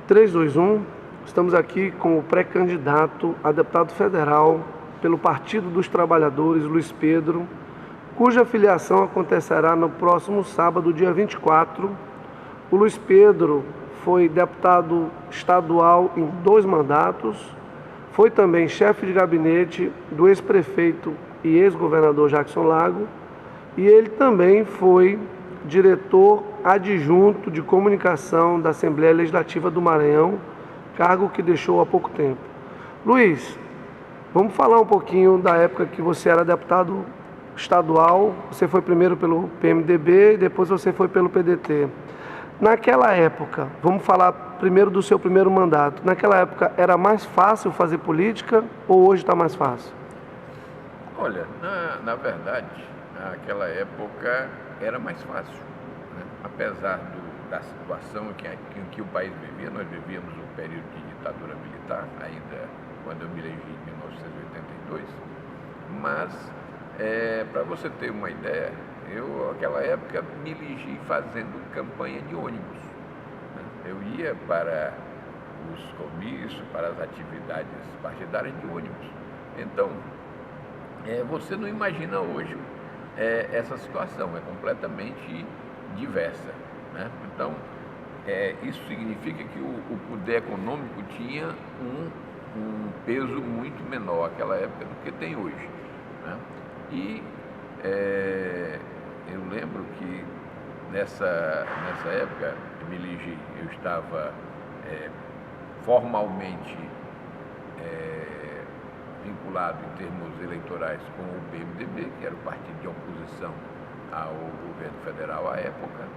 321, estamos aqui com o pré-candidato a deputado federal pelo Partido dos Trabalhadores, Luiz Pedro, cuja filiação acontecerá no próximo sábado, dia 24. O Luiz Pedro foi deputado estadual em 2 mandatos, foi também chefe de gabinete do ex-prefeito e ex-governador Jackson Lago, e ele também foi diretor adjunto de comunicação da Assembleia Legislativa do Maranhão, cargo que deixou há pouco tempo. Luiz, vamos falar um pouquinho da época que você era deputado estadual. Você foi primeiro pelo PMDB e depois você foi pelo PDT. Naquela época, vamos falar primeiro do seu primeiro mandato. Naquela época era mais fácil fazer política ou hoje está mais fácil? Olha, na verdade, naquela época era mais fácil, né? Apesar da situação em que o país vivia. Nós vivíamos um período de ditadura militar, ainda quando eu me elegi em 1982, mas para você ter uma ideia, eu naquela época me elegi fazendo campanha de ônibus, né? Eu ia para os comícios, para as atividades partidárias de ônibus. Então, você não imagina hoje essa situação, é completamente diversa, né? Então, isso significa que o poder econômico tinha um peso muito menor naquela época do que tem hoje, né? E eu lembro que nessa época eu me elegi, eu estava formalmente vinculado em termos eleitorais com o PMDB, que era o partido de oposição ao governo federal à época,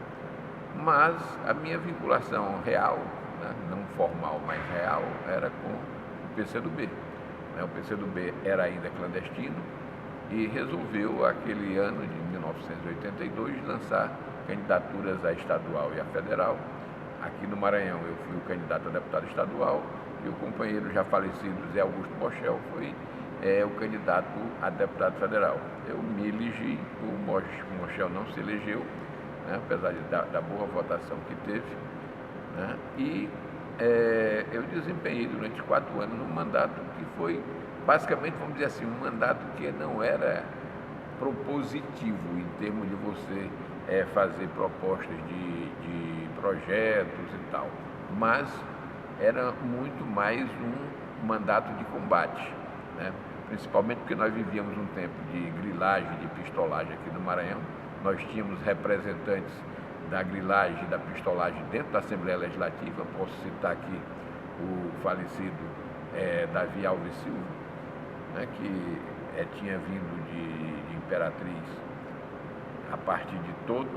mas a minha vinculação real, né, não formal, mas real, era com o PCdoB. O PCdoB era ainda clandestino e resolveu, aquele ano de 1982, lançar candidaturas a estadual e a federal. Aqui no Maranhão eu fui o candidato a deputado estadual e o companheiro já falecido Zé Augusto Mochel foi o candidato a deputado federal. Eu me elegi, o Mochel não se elegeu, né, apesar da boa votação que teve, né, e eu desempenhei durante 4 anos um mandato que foi, basicamente, vamos dizer assim, um mandato que não era propositivo em termos de você fazer propostas de projetos e tal, mas era muito mais um mandato de combate, né? Principalmente porque nós vivíamos um tempo de grilagem, de pistolagem aqui no Maranhão. Nós tínhamos representantes da grilagem e da pistolagem dentro da Assembleia Legislativa. Posso citar aqui o falecido Davi Alves Silva, né, que tinha vindo de Imperatriz a partir de todo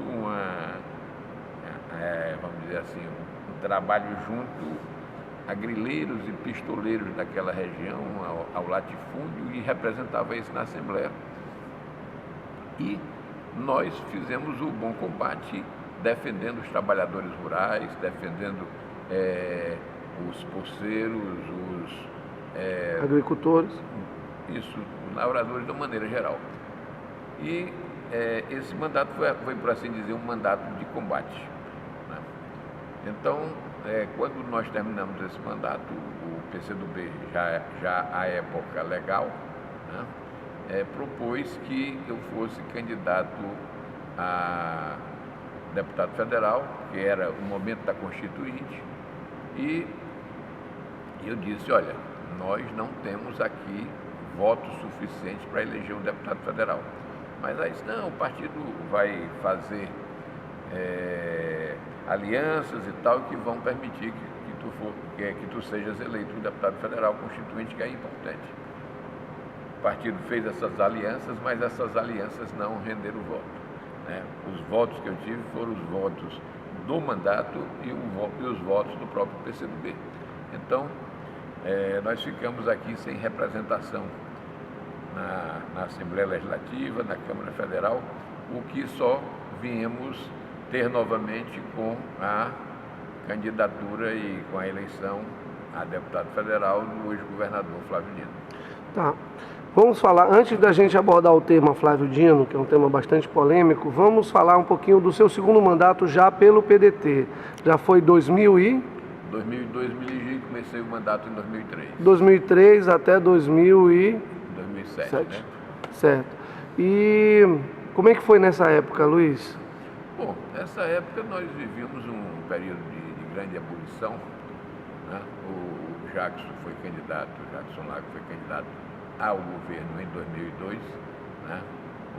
vamos dizer assim, um trabalho junto a grileiros e pistoleiros daquela região, ao latifúndio, e representava isso na Assembleia. E nós fizemos o bom combate, defendendo os trabalhadores rurais, defendendo os poceiros, os agricultores. Isso, os lavradores de uma maneira geral. E esse mandato foi, por assim dizer, um mandato de combate, né? Então, quando nós terminamos esse mandato, o PCdoB, já à época legal, né, propôs que eu fosse candidato a deputado federal, que era o momento da Constituinte, e eu disse, olha, nós não temos aqui votos suficientes para eleger um deputado federal. Mas aí, não, o partido vai fazer alianças e tal, que vão permitir que tu sejas eleito um deputado federal constituinte, que é importante. O partido fez essas alianças, mas essas alianças não renderam voto, né? Os votos que eu tive foram os votos do mandato e os votos do próprio PCdoB. Então, nós ficamos aqui sem representação na Assembleia Legislativa, na Câmara Federal, o que só viemos ter novamente com a candidatura e com a eleição a deputado federal do hoje governador Flávio Dino. Tá. Vamos falar, antes da gente abordar o tema Flávio Dino, que é um tema bastante polêmico, vamos falar um pouquinho do seu segundo mandato já pelo PDT. Já foi 2000 e... 2002 me elegi e comecei o mandato em 2003. 2003 até 2007, 2007, né? Certo. E como é que foi nessa época, Luiz? Bom, nessa época nós vivíamos um período de grande ebulição, né? O Jackson foi candidato, o Jackson Lago foi candidato ao governo em 2002, né?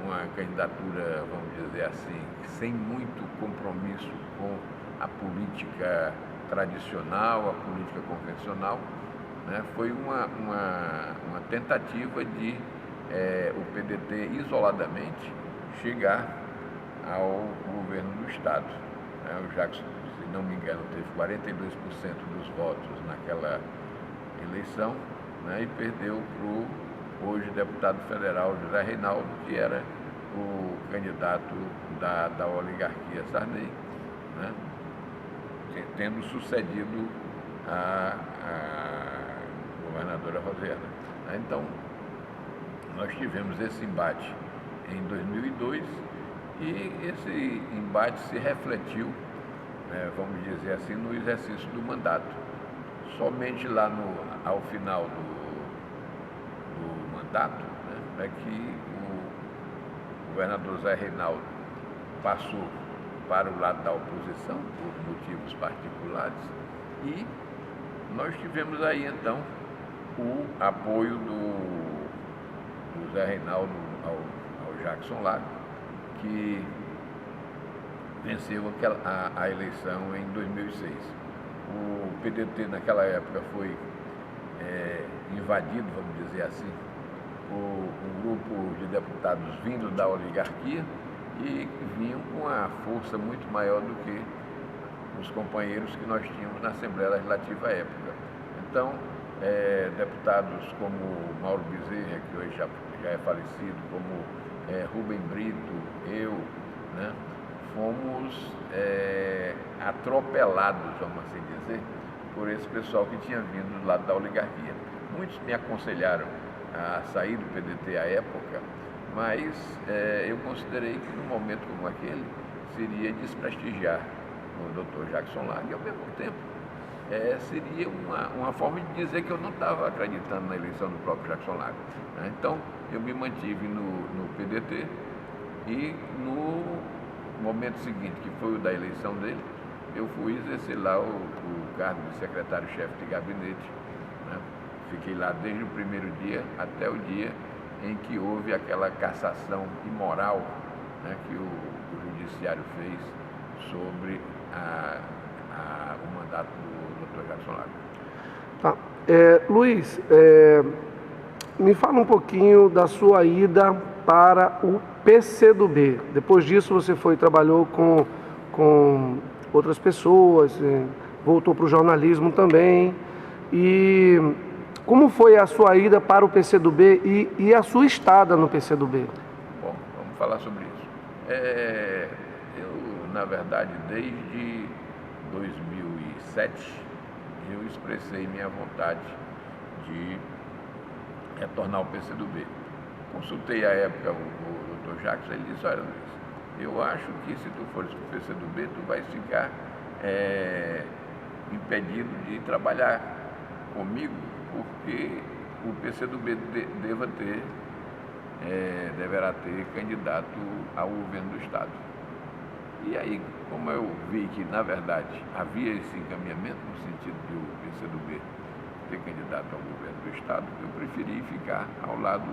Uma candidatura, vamos dizer assim, sem muito compromisso com a política tradicional, a política convencional, né? Foi uma tentativa de o PDT isoladamente chegar ao governo do Estado. O Jackson, se não me engano, teve 42% dos votos naquela eleição, né? E perdeu para o hoje deputado federal José Reinaldo, que era o candidato da oligarquia Sarney, né? Tendo sucedido a governadora Rosiana. Então, nós tivemos esse embate em 2002 e esse embate se refletiu, vamos dizer assim, no exercício do mandato. Somente lá ao final do mandato, né, é que o governador Zé Reinaldo passou para o lado da oposição por motivos particulares e nós tivemos aí então o apoio do Zé Reinaldo ao Jackson Lago, que venceu a eleição em 2006. O PDT naquela época foi invadido, vamos dizer assim, por um grupo de deputados vindos da oligarquia e vinham com uma força muito maior do que os companheiros que nós tínhamos na Assembleia Legislativa à época. Então, deputados como Mauro Bezerra, que hoje já é falecido, como Rubem Brito, eu, né, fomos atropelados, vamos assim dizer, por esse pessoal que tinha vindo do lado da oligarquia. Muitos me aconselharam a sair do PDT à época, mas eu considerei que num momento como aquele seria desprestigiar o Dr. Jackson Lago e, ao mesmo tempo, seria uma forma de dizer que eu não estava acreditando na eleição do próprio Jackson Lago, né? Então, eu me mantive no PDT e no momento seguinte, que foi o da eleição dele, eu fui exercer lá o cargo de secretário-chefe de gabinete, né? Fiquei lá desde o primeiro dia até o dia em que houve aquela cassação imoral, né, que o judiciário fez sobre o mandato do Dr. Jackson Lago. Tá. Luiz, me fala um pouquinho da sua ida para o PCdoB. Depois disso você trabalhou com outras pessoas, voltou para o jornalismo também. E como foi a sua ida para o PCdoB e a sua estada no PCdoB? Bom, vamos falar sobre isso. Eu, na verdade, desde 2007, eu expressei minha vontade de retornar ao PCdoB. Consultei à época o Dr. Jackson, ele disse: olha, Luiz, eu acho que se tu fores para o PCdoB, tu vais ficar impedido de trabalhar comigo, porque o PCdoB deverá ter candidato ao governo do Estado. E aí, como eu vi que, na verdade, havia esse encaminhamento no sentido de o PCdoB ter candidato ao governo do Estado, eu preferi ficar ao lado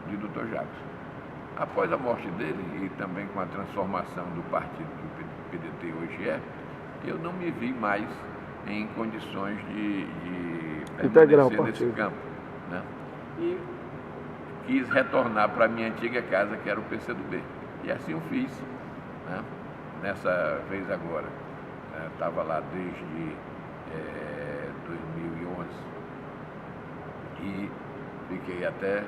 de Dr. Jackson. Após a morte dele e também com a transformação do partido que o PDT hoje eu não me vi mais em condições de permanecer nesse campo, né? E quis retornar para a minha antiga casa, que era o PCdoB. E assim eu fiz, né? Nessa vez agora. Estava lá desde 2011 e fiquei até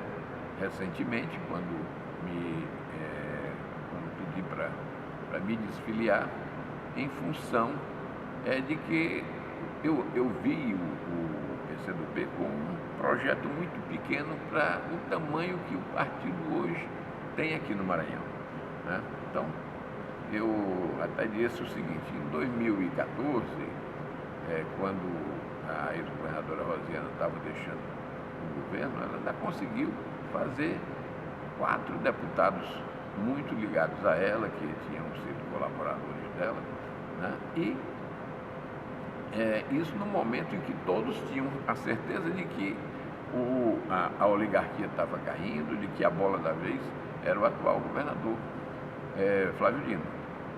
recentemente, quando pedi para me desfiliar, em função de que eu vi o PCdoB como um projeto muito pequeno para o tamanho que o partido hoje tem aqui no Maranhão, né? Então, eu até disse o seguinte: em 2014, quando a ex-governadora Rosiana estava deixando o governo, ela ainda conseguiu fazer 4 deputados muito ligados a ela, que tinham sido colaboradores dela, né? E isso no momento em que todos tinham a certeza de que a oligarquia estava caindo, de que a bola da vez era o atual governador Flávio Dino.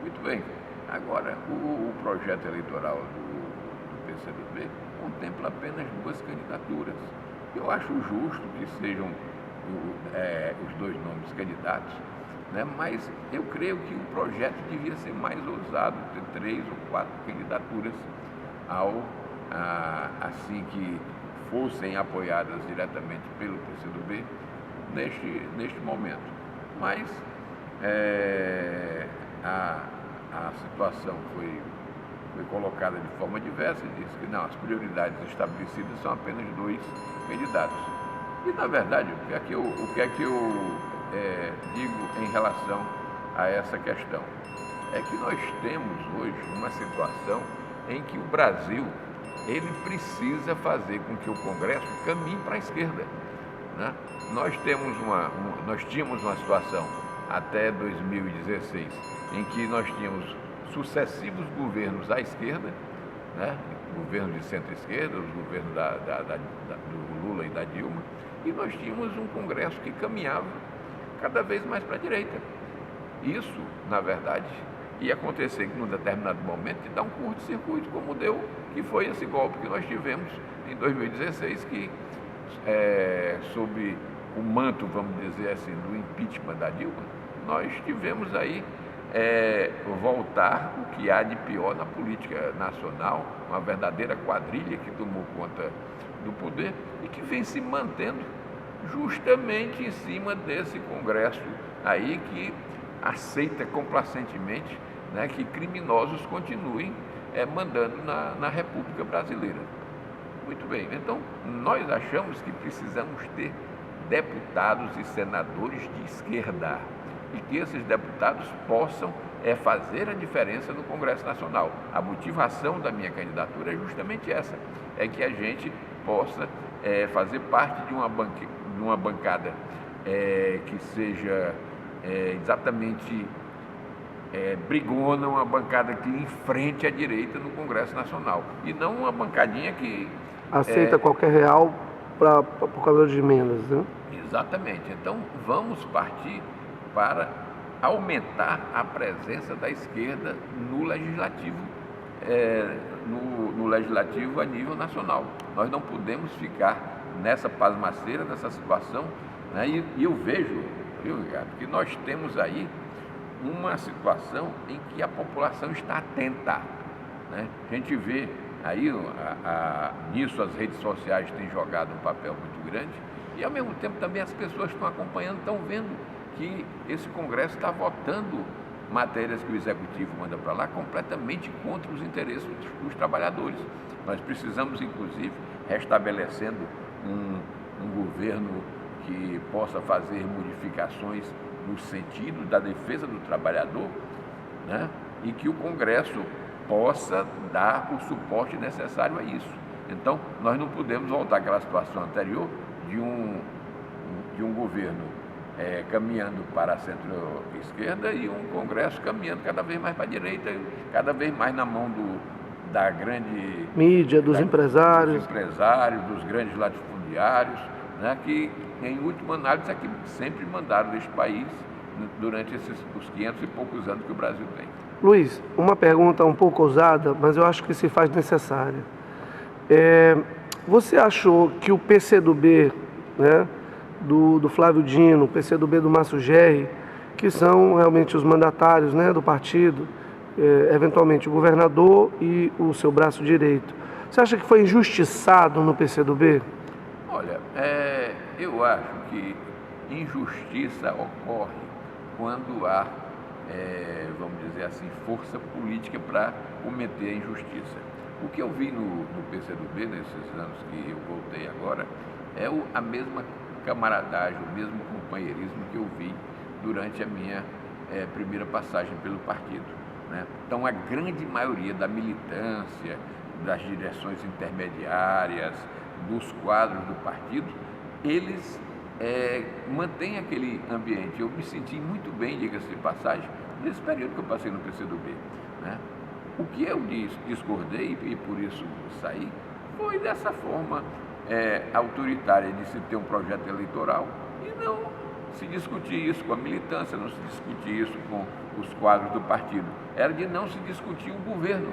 Muito bem, agora o projeto eleitoral do PCdoB contempla apenas 2 candidaturas. Eu acho justo que sejam os 2 nomes candidatos, né? Mas eu creio que o projeto devia ser mais ousado, ter 3 ou 4 candidaturas assim que fossem apoiadas diretamente pelo PCdoB neste momento. Mas a situação foi colocada de forma diversa e disse que não, as prioridades estabelecidas são apenas 2 candidatos. E, na verdade, o que é que eu digo em relação a essa questão? É que nós temos hoje uma situação em que o Brasil ele precisa fazer com que o Congresso caminhe para a esquerda, né? Nós tínhamos uma situação até 2016 em que nós tínhamos sucessivos governos à esquerda, né? Governos de centro-esquerda, os governos do Lula e da Dilma, e nós tínhamos um Congresso que caminhava cada vez mais para a direita. Isso, na verdade, ia acontecer num determinado momento de dar um curto-circuito, como deu, que foi esse golpe que nós tivemos em 2016, que sob o manto, vamos dizer assim, do impeachment da Dilma, nós tivemos aí voltar o que há de pior na política nacional, uma verdadeira quadrilha que tomou conta do poder e que vem se mantendo justamente em cima desse Congresso aí que aceita complacentemente, né, que criminosos continuem mandando na República Brasileira. Muito bem, então nós achamos que precisamos ter deputados e senadores de esquerda e que esses deputados possam fazer a diferença no Congresso Nacional. A motivação da minha candidatura é justamente essa, é que a gente possa fazer parte de uma bancada que seja exatamente brigona, uma bancada que enfrente a direita no Congresso Nacional e não uma bancadinha que aceita qualquer real por causa de emendas, né? Exatamente. Então vamos partir para aumentar a presença da esquerda no legislativo, no legislativo a nível nacional. Nós não podemos ficar nessa pasmaceira, nessa situação, né? E eu vejo, Ricardo, que nós temos aí uma situação em que a população está atenta, né? A gente vê aí, nisso as redes sociais têm jogado um papel muito grande e ao mesmo tempo também as pessoas estão acompanhando, estão vendo que esse Congresso está votando matérias que o Executivo manda para lá completamente contra os interesses dos trabalhadores. Nós precisamos, inclusive, restabelecendo um governo que possa fazer modificações no sentido da defesa do trabalhador, né? E que o Congresso possa dar o suporte necessário a isso. Então, nós não podemos voltar àquela situação anterior de um governo caminhando para a centro-esquerda e um Congresso caminhando cada vez mais para a direita, cada vez mais na mão da grande mídia, dos empresários, dos grandes latifundiários, né, que em última análise é que sempre mandaram deste país durante os 500 e poucos anos que o Brasil tem. Luiz, uma pergunta um pouco ousada, mas eu acho que se faz necessária. Você achou que o PCdoB, né, do Flávio Dino, o PCdoB do Márcio Gerri, que são realmente os mandatários, né, do partido, eventualmente o governador e o seu braço direito, você acha que foi injustiçado no PCdoB? Olha, eu acho que injustiça ocorre quando há, vamos dizer assim, força política para cometer a injustiça. O que eu vi no PCdoB, nesses anos que eu voltei agora, é a mesma camaradagem, o mesmo companheirismo que eu vi durante a minha primeira passagem pelo partido, né? Então, a grande maioria da militância, das direções intermediárias, dos quadros do partido, eles mantêm aquele ambiente. Eu me senti muito bem, diga-se de passagem, nesse período que eu passei no PCdoB, né? O que eu discordei, e por isso saí, foi dessa forma autoritária de se ter um projeto eleitoral e não se discutir isso com a militância, não se discutir isso com os quadros do partido. Era de não se discutir o governo.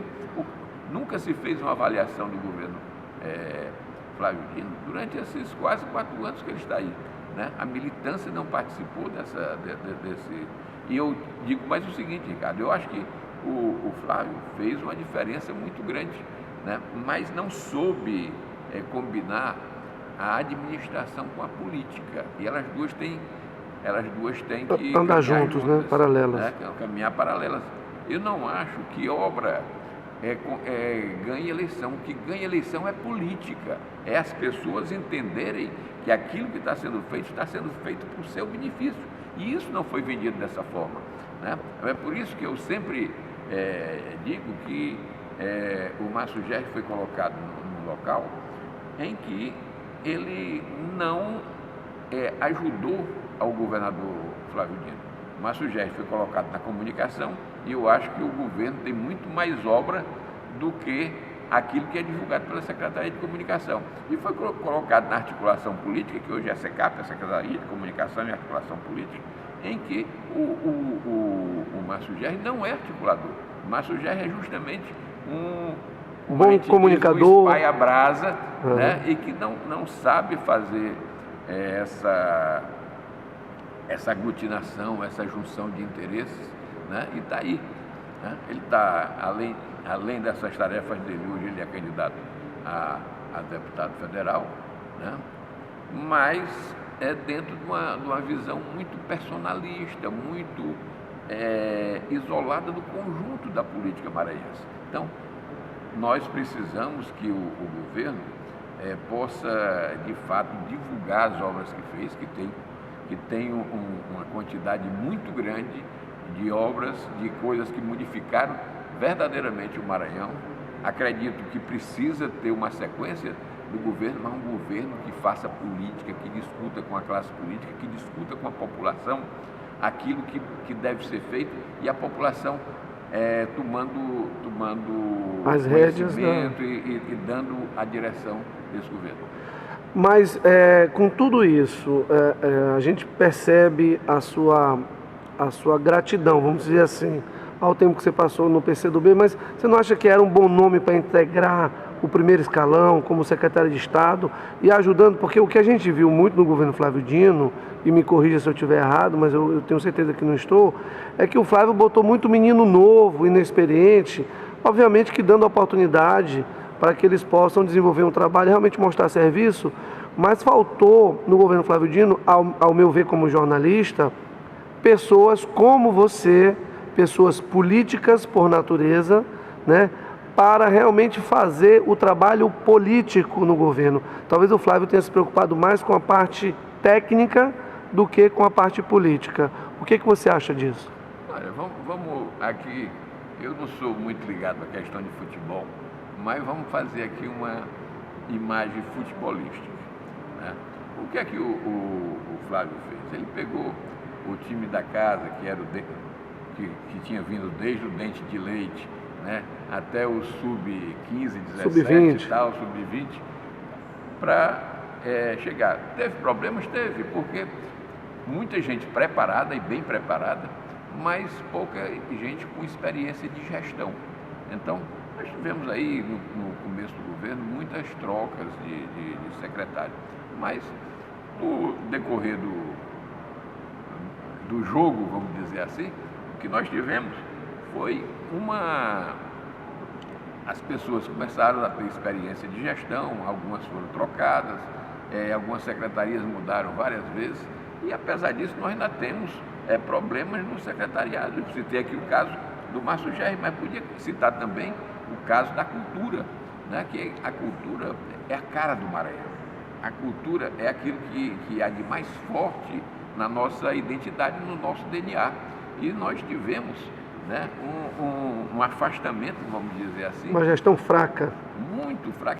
Nunca se fez uma avaliação do governo Flávio Dino durante esses quase 4 anos que ele está aí, né? A militância não participou desse... E eu digo mais o seguinte, Ricardo, eu acho que o Flávio fez uma diferença muito grande, né? Mas não soube combinar a administração com a política. E elas duas têm que andar juntos, né? Paralelas. Né? Caminhar paralelas. Eu não acho que obra ganha eleição. O que ganha eleição é política. É as pessoas entenderem que aquilo que está sendo feito por seu benefício. E isso não foi vendido dessa forma, né? É por isso que eu sempre digo que o Márcio Gerri foi colocado num local em que ele não ajudou ao governador Flávio Dino. O Márcio Gerri foi colocado na comunicação e eu acho que o governo tem muito mais obra do que aquilo que é divulgado pela Secretaria de Comunicação. E foi colocado na articulação política, que hoje é a SECAP, a Secretaria de Comunicação e Articulação Política, em que o Márcio Gerri não é articulador. O Márcio Gerri é justamente um bom comunicador, espalha brasa, né? E que não sabe fazer essa aglutinação, essa junção de interesses, né? E está aí, né? Ele está, além dessas tarefas dele, hoje ele é candidato a deputado federal, né? Mas dentro de uma visão muito personalista, muito isolada do conjunto da política maranhense. Então, nós precisamos que o governo possa, de fato, divulgar as obras que fez, que tem uma quantidade muito grande de obras, de coisas que modificaram verdadeiramente o Maranhão. Acredito que precisa ter uma sequência do governo, mas um governo que faça política, que discuta com a classe política, que discuta com a população aquilo que deve ser feito e a população tomando as rédeas, e dando a direção desse governo. Mas com tudo isso, a gente percebe a sua gratidão, vamos dizer assim, ao tempo que você passou no PCdoB, mas você não acha que era um bom nome para integrar o primeiro escalão como secretário de Estado e ajudando, porque o que a gente viu muito no governo Flávio Dino, e me corrija se eu estiver errado, mas eu tenho certeza que não estou, é que o Flávio botou muito menino novo, inexperiente, obviamente que dando oportunidade para que eles possam desenvolver um trabalho e realmente mostrar serviço, mas faltou no governo Flávio Dino, ao meu ver como jornalista, pessoas como você, pessoas políticas por natureza, né, para realmente fazer o trabalho político no governo. Talvez o Flávio tenha se preocupado mais com a parte técnica do que com a parte política. O que você acha disso? Olha, vamos aqui, eu não sou muito ligado à questão de futebol, mas vamos fazer aqui uma imagem futebolística, né? O que é que o Flávio fez? Ele pegou o time da casa, que era que tinha vindo desde o Dente de Leite, né, até o sub-15, 17 e tal, sub-20, para chegar. Teve problemas? Teve, porque muita gente preparada e bem preparada, mas pouca gente com experiência de gestão. Então, nós tivemos aí, no começo do governo, muitas trocas de secretário, mas no decorrer do jogo, vamos dizer assim, o que nós tivemos foi as pessoas começaram a ter experiência de gestão, algumas foram trocadas, algumas secretarias mudaram várias vezes, e apesar disso nós ainda temos problemas no secretariado. Eu citei aqui o caso do Márcio Gerri, mas podia citar também o caso da cultura, né? Que a cultura é a cara do Maranhão. A cultura é aquilo que há de mais forte na nossa identidade, no nosso DNA. E nós tivemos, né, um afastamento, vamos dizer assim. Uma gestão fraca. muito fraca.